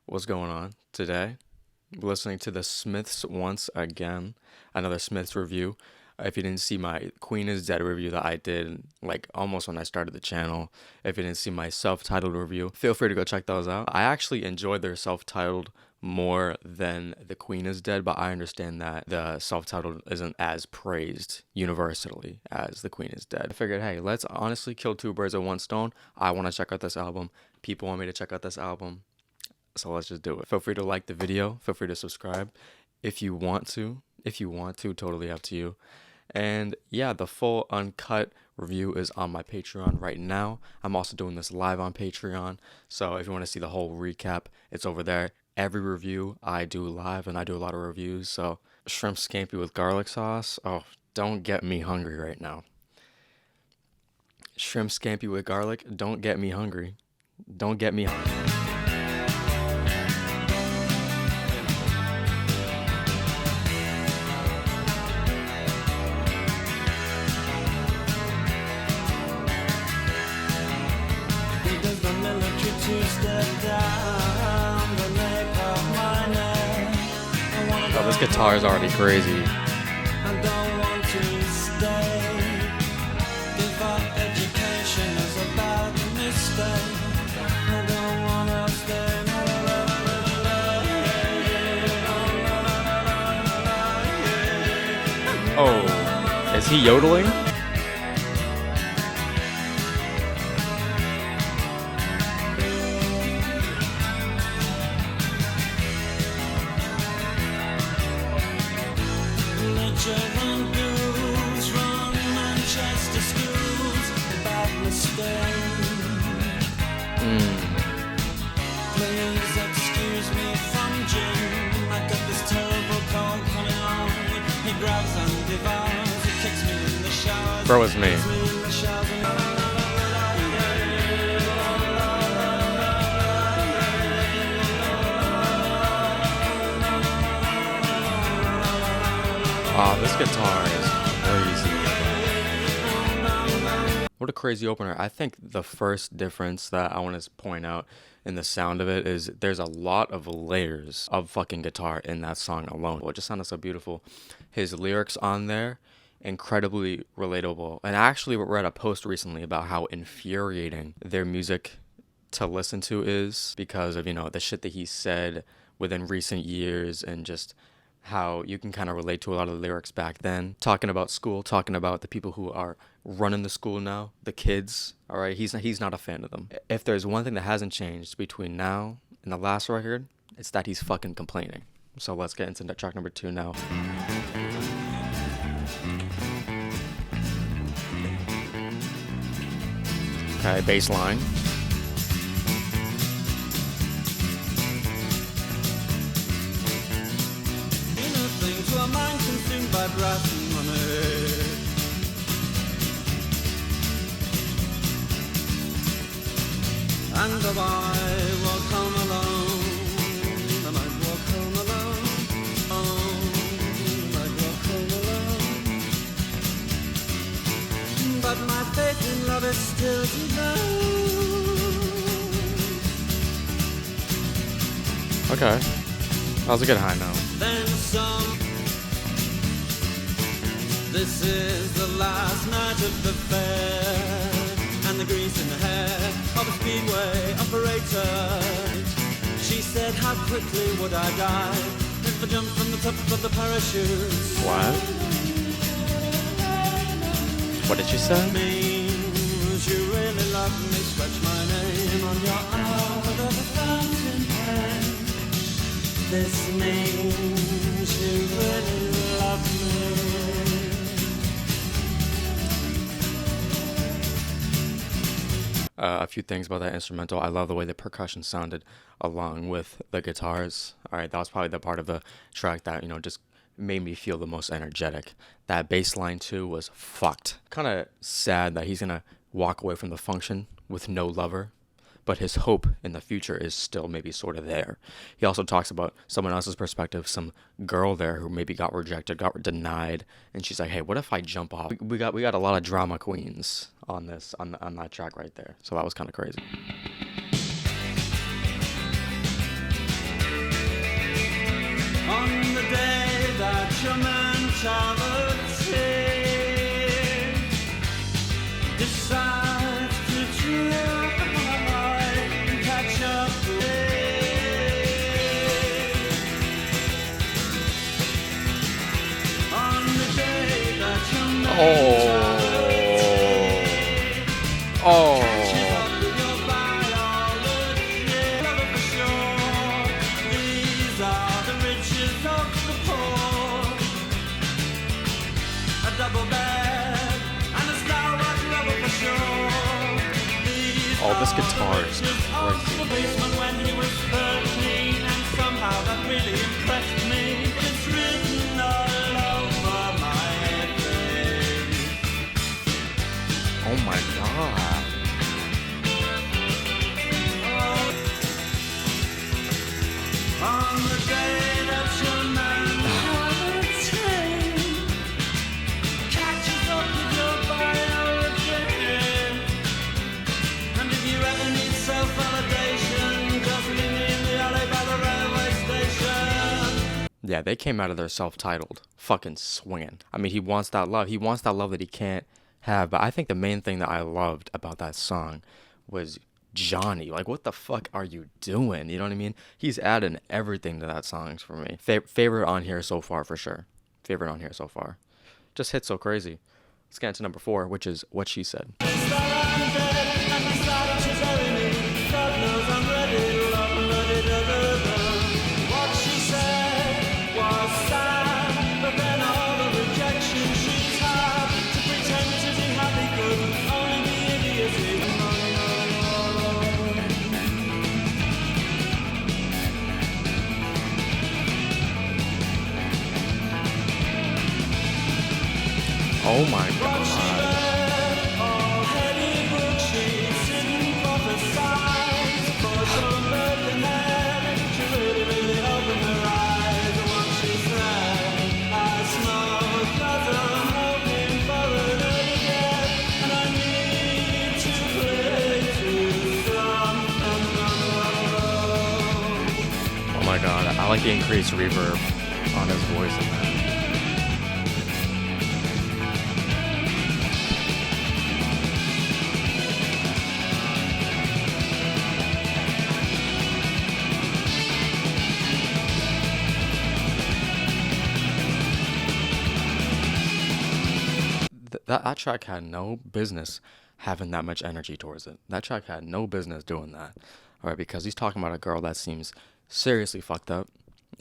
What's going on today? Listening to the Smiths once again, another Smiths review. If you didn't see my Queen is Dead review that I did like almost when I started the channel, if you didn't see my self-titled review, feel free to go check those out. I actually enjoyed their self-titled more than the Queen is Dead, but I understand that the self-titled isn't as praised universally as the Queen is Dead. I figured, hey, let's honestly kill two birds with one stone. I want to check out this album. People want me to check out this album. So let's just do it. Feel free to like the video. Feel free to subscribe if you want to. Totally up to you. And yeah, the full uncut review is on my Patreon right now. I'm also doing this live on Patreon. So if you want to see the whole recap, it's over there. Every review I do live, and I do a lot of reviews. So shrimp scampi with garlic sauce. Oh, don't get me hungry right now. Shrimp scampi with garlic. Don't get me hungry. Don't get me hungry. Oh, this guitar is already crazy. I don't want to stay. Give up education is a bad mistake. I don't want to stay. Oh, is he yodeling? German blues from Manchester schools. Bad mistake. Please excuse me from Jim. I got this terrible cold coming on. He grabs and devours. He kicks me in the shower. Bro, it's me. Oh, this guitar is crazy. What a crazy opener. I think the first difference that I want to point out in the sound of it is there's a lot of layers of fucking guitar in that song alone. It just sounded so beautiful. His lyrics on there, incredibly relatable. And I actually read a post recently about how infuriating their music to listen to is because of, the shit that he said within recent years and just how you can kind of relate to a lot of the lyrics back then. Talking about school, talking about the people who are running the school now, the kids, all right? He's not a fan of them. If there's one thing that hasn't changed between now and the last record, it's that he's fucking complaining. So let's get into track number 2 now. Okay, bass line. A mind consumed by brass and money. And the I will come alone. The night walk home alone. Oh, the night walk home alone. But my faith in love is still too low. Okay. That was a good high note. Then some. This is the last night of the fair, and the grease in the hair of a speedway operator. She said, how quickly would I die if I jumped from the top of the parachute? What? What did she say? Means you really love me, scratch my name on your arm with a fountain pen. This means you really love me. A few things about that instrumental. I love the way the percussion sounded along with the guitars. All right, that was probably the part of the track that, just made me feel the most energetic. That bass line too was fucked. Kind of sad that he's gonna walk away from the function with no lover, but his hope in the future is still maybe sort of there. He also talks about someone else's perspective, some girl there who maybe got rejected, got denied, and she's like, hey, what if I jump off? We got a lot of drama queens on that track right there. So that was kind of crazy. your mentality decides to try and catch up with on the day that your mentality catches up with your biology. For sure, these are the riches of the poor. A double bed and a Star Wars lover for sure. These Oh, this are guitar the is riches of crazy. the basement when he was 13, and somehow that really impressed me. It's written all over my face. Oh my god. On the day that your mentality catches up with your biology, and if you ever need self-validation, just meet me in the alley by the railway station. Yeah, they came out of their self-titled fucking swinging. I mean, he wants that love. He wants that love that he can't have. But I think the main thing that I loved about that song was Johnny. Like, what the fuck are you doing? You know what I mean? He's adding everything to that song for me. Favorite on here so far, for sure. Favorite on here so far. Just hit so crazy. Let's get into number 4, which is What She Said. What she said was sad, but then all the rejection she's had to pretend to be happy could only be idiocy. Oh my What she god. read, all heady booksheets didn't prophesize. For some broken head, she really opened her eyes. What she said, I smoke 'cause I'm hoping for it again, and I need to play too strong. Oh my god. I like the increased reverb on his voice in that. That track had no business having that much energy towards it. That track had no business doing that. All right, because he's talking about a girl that seems seriously fucked up.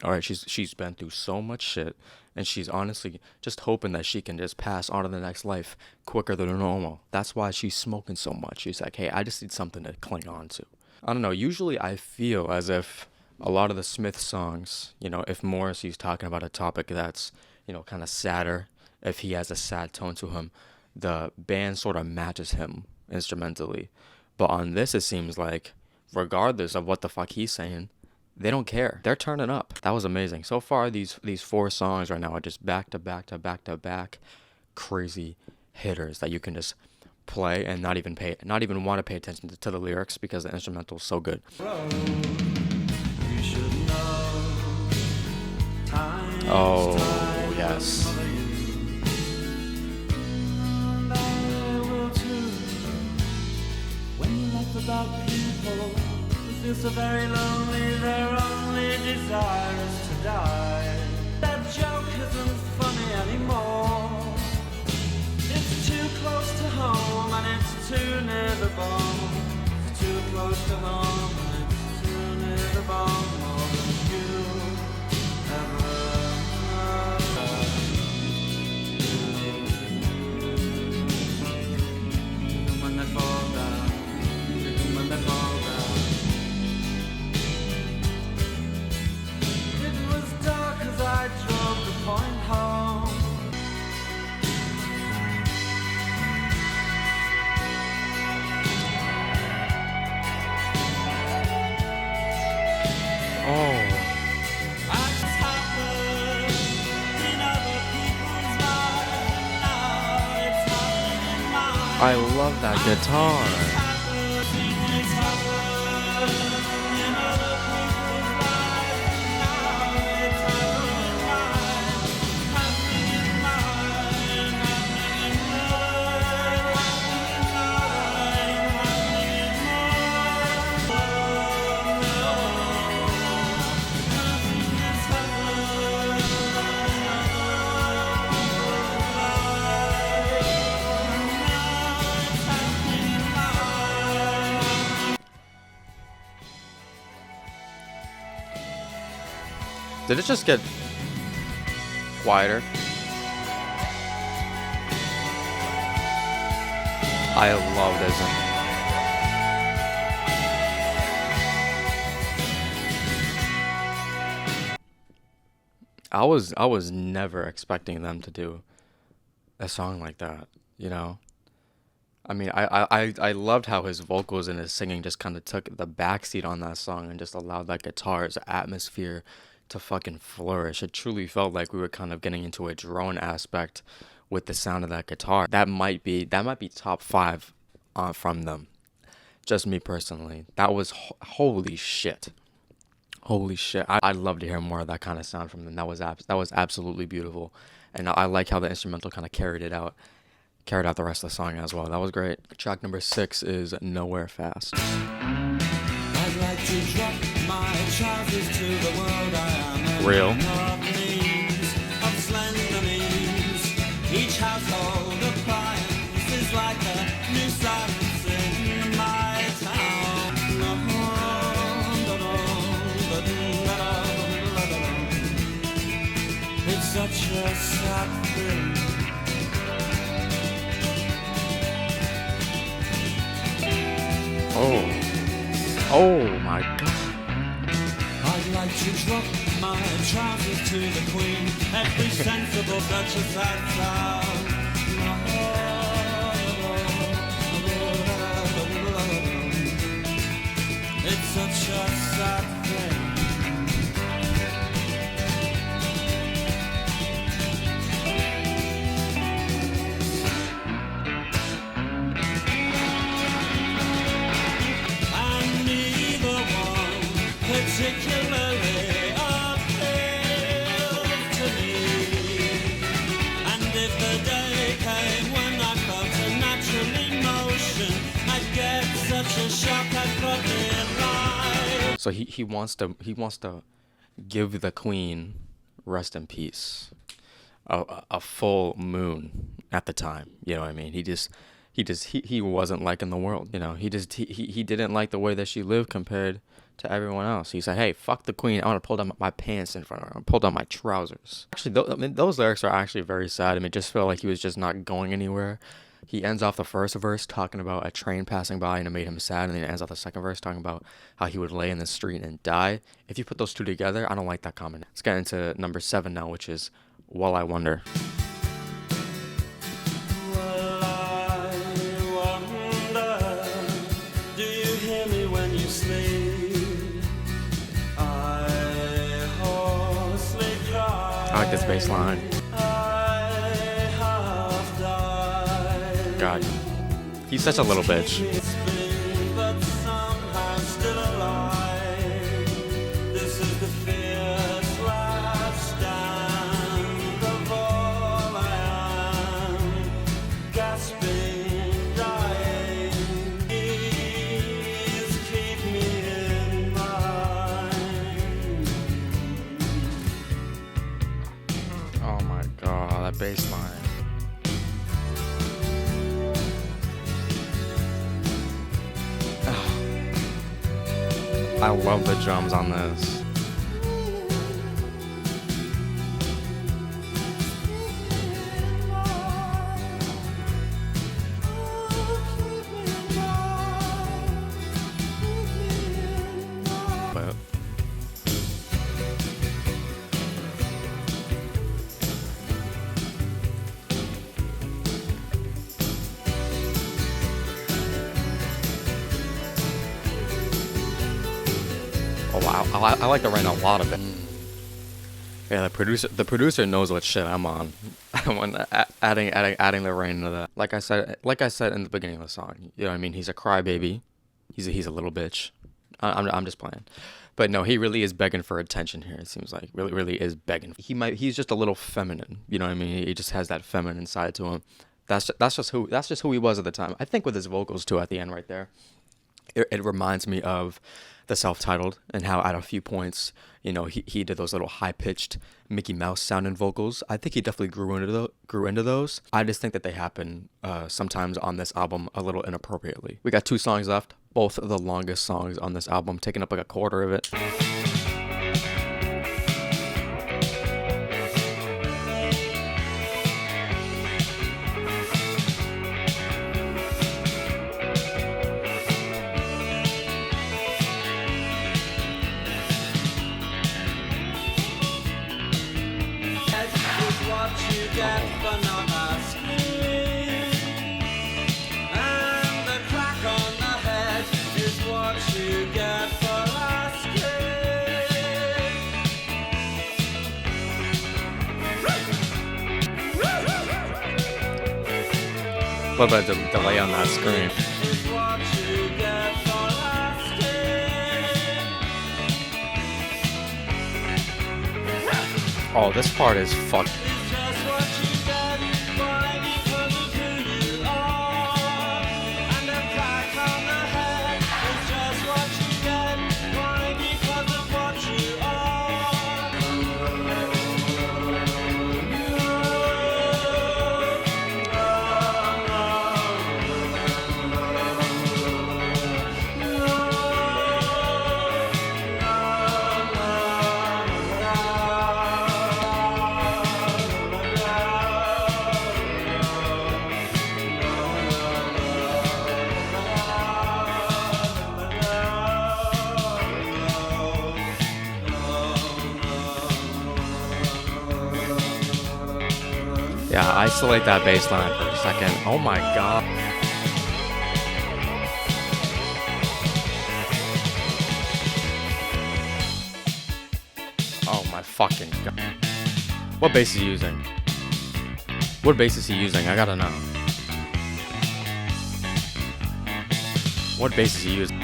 All right, she's been through so much shit, and she's honestly just hoping that she can just pass on to the next life quicker than normal. That's why she's smoking so much. She's like, hey, I just need something to cling on to. I don't know. Usually, I feel as if a lot of the Smith songs, you know, if Morrissey's talking about a topic that's, you know, kind of sadder, if he has a sad tone to him, the band sort of matches him instrumentally. But on this, it seems like, regardless of what the fuck he's saying, they don't care. They're turning up. That was amazing. So far, these 4 songs right now are just back to back to back to back crazy hitters that you can just play and not even want to pay attention to the lyrics because the instrumental is so good. You should know, time is Oh, time yes. for you. And I will too. When you laugh about people who feel so very lonely, they're only desirous to die. That joke isn't funny anymore. It's too close to home and it's too near the bone. It's too close to home and it's too near the bone. More than you ever know. When they fall down, when they fall down. It was dark as I drove the point home. Oh, I love that guitar. Did it just get quieter? I love this. I was never expecting them to do a song like that, you know? I mean, I loved how his vocals and his singing just kind of took the backseat on that song and just allowed that guitar's atmosphere to fucking flourish. It truly felt like we were kind of getting into a drone aspect with the sound of that guitar. That might be top five from them. Just me personally. That was holy shit. Holy shit. I'd love to hear more of that kind of sound from them. That was absolutely beautiful. And I like how the instrumental kind of carried out the rest of the song as well. That was great. Track number 6 is Nowhere Fast. I'd like to drop my trousers to the world I am. Real. Of slender means. Each household appliance is like a new silence in my town. It's such a sad thing. Oh my god. I'd like to drop my trousers to the queen. Every sensible such a sad sound. It's such a sad thing. Particularly appealed to me. And if the day came when I felt a natural emotion, I'd get such a shock I'd probably lie. So he wants to give the queen, rest in peace, a full moon at the time. You know what I mean? He wasn't liking the world. You know, he didn't like the way that she lived compared to everyone else. He said, hey, fuck the queen. I want to pull down my pants in front of her. I pull down my trousers. Actually, those lyrics are actually very sad. I mean, it just felt like he was just not going anywhere. He ends off the first verse talking about a train passing by and it made him sad, and then he ends off the second verse talking about how he would lay in the street and die. If you put those two together, I don't like that comment. Let's get into number 7 now, which is Well I Wonder. Well, I wonder, do you hear me when you sleep? I like this bass line. God, he's such a little bitch. But somehow still alive. This is the fierce last stand of all I am. Gasping, dying. Please keep me in mind. Oh my god, that bass line. I love the drums on this. But oh wow, I like the rain a lot of it. Yeah, the producer knows what shit I'm on. When adding the rain into that. Like I said in the beginning of the song, you know what I mean? He's a crybaby. He's a little bitch. I'm just playing. But no, he really is begging for attention here. It seems like really is begging. He's just a little feminine. You know what I mean? He just has that feminine side to him. That's just who he was at the time. I think with his vocals too at the end right there. It reminds me of the self-titled and how at a few points, you know, he did those little high-pitched Mickey Mouse sounding vocals. I think he definitely grew into those. I just think that they happen sometimes on this album a little inappropriately. We got 2 songs left, both of the longest songs on this album, taking up like a quarter of it. get for not asking. And the crack on the head is what you get for asking. What about the delay on that screen? Is what you get for asking. Oh, this part is fucked. It's just what you get, why? Because of who you are. And a crack on the head is just what you get, why? Because of what you Yeah, isolate that bass line for a second. Oh my god. Oh my fucking god. What bass is he using? What bass is he using? I gotta know. What bass is he using?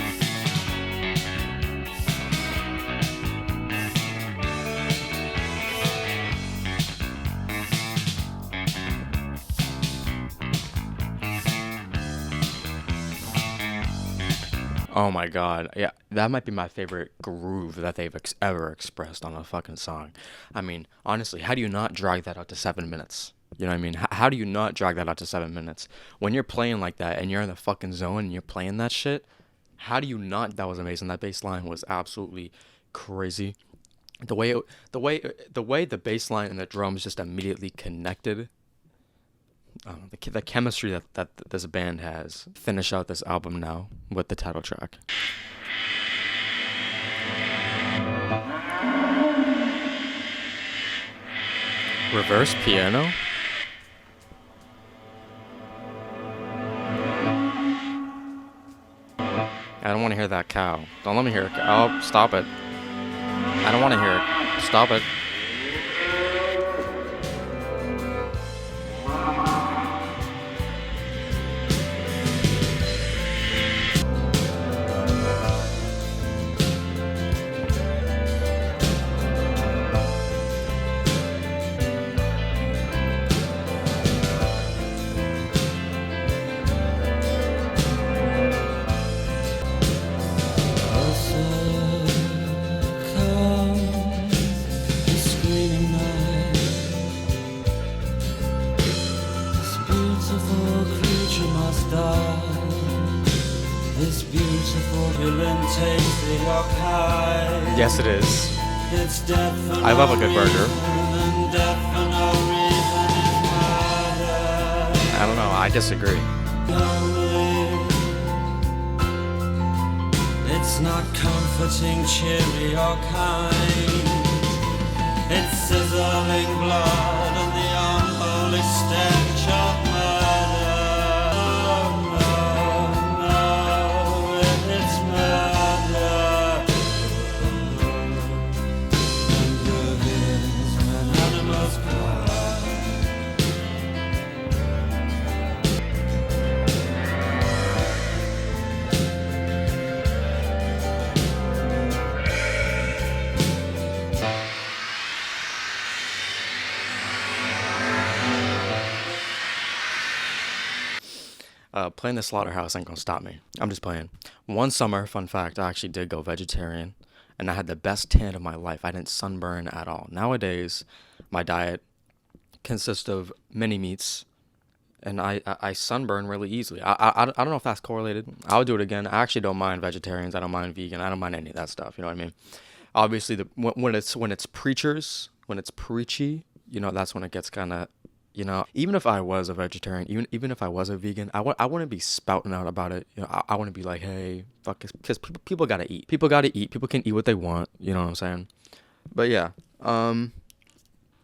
Oh my god. Yeah, that might be my favorite groove that they've ever expressed on a fucking song. I mean, honestly, how do you not drag that out to 7 minutes? You know what I mean? How do you not drag that out to 7 minutes? When you're playing like that and you're in the fucking zone and you're playing that shit, how do you not? That was amazing. That bass line was absolutely crazy. The way the bass line and the drums just immediately connected. The chemistry that this band has. Finish out this album now with the title track. Reverse piano? I don't want to hear that cow. Don't let me hear it. Oh, stop it. I don't want to hear it. Stop it. Yes, it is. I love a good burger. I don't know. I disagree. It's not comforting, cheery, or kind. It's sizzling blood and the unholy stench of murder. No, it's murder. And good is when animals cry. Playing the slaughterhouse ain't gonna stop me. I'm just playing. One summer, fun fact, I actually did go vegetarian, and I had the best tan of my life. I didn't sunburn at all. Nowadays, my diet consists of many meats, and I sunburn really easily. I don't know if that's correlated. I'll do it again. I actually don't mind vegetarians. I don't mind vegan. I don't mind any of that stuff. You know what I mean? Obviously, when it's preachers, when it's preachy, that's when it gets kind of. Even if I was a vegetarian, even if I was a vegan, I wouldn't be spouting out about it. I wouldn't be like, hey, fuck, because people gotta eat. People gotta eat. People can eat what they want. You know what I'm saying? But yeah,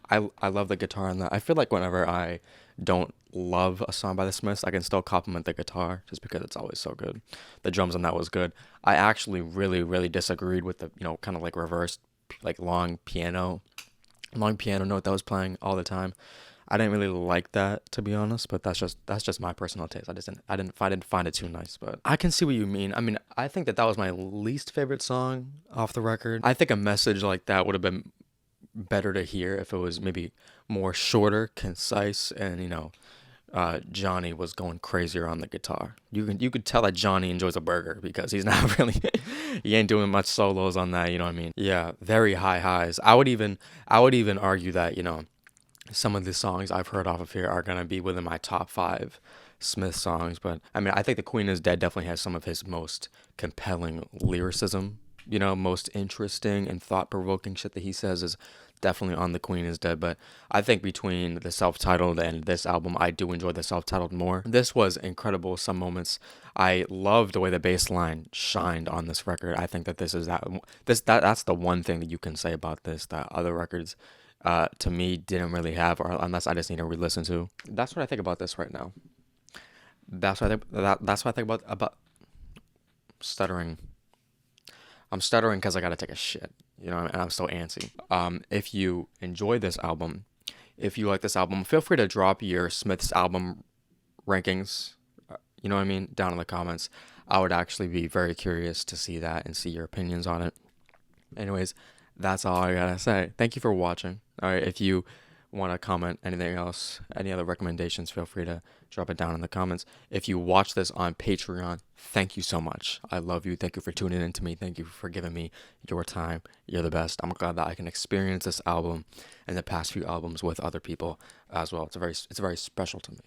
I love the guitar on that. I feel like whenever I don't love a song by the Smiths, I can still compliment the guitar just because it's always so good. The drums on that was good. I actually really disagreed with the, kind of like reversed, like long piano note that was playing all the time. I didn't really like that, to be honest, but that's just my personal taste. I didn't find it too nice, but I can see what you mean. I mean, I think that was my least favorite song off the record. I think a message like that would have been better to hear if it was maybe more shorter, concise, and Johnny was going crazier on the guitar. You could tell that Johnny enjoys a burger because he's not really he ain't doing much solos on that, you know what I mean? Yeah, very high highs. I would even argue that, some of the songs I've heard off of here are gonna be within my top five Smith songs. But I mean, I think The Queen is Dead definitely has some of his most compelling lyricism. Most interesting and thought provoking shit that he says is definitely on The Queen is Dead. But I think between the self titled and this album, I do enjoy the self titled more. This was incredible. Some moments I love the way the bass line shined on this record. I think that that's the one thing that you can say about this that other records to me didn't really have, or unless I just need to re-listen to. That's what I think about this right now. That's what I think about stuttering. I'm stuttering because I gotta take a shit, and I'm so antsy. If you enjoy this album, if you like this album, feel free to drop your Smith's album rankings. You know what I mean? Down in the comments. I would actually be very curious to see that and see your opinions on it. Anyways, that's all I gotta say. Thank you for watching. All right, if you want to comment anything else, any other recommendations, feel free to drop it down in the comments. If you watch this on Patreon, thank you so much. I love you. Thank you for tuning in to me. Thank you for giving me your time. You're the best. I'm glad that I can experience this album and the past few albums with other people as well. It's very special to me.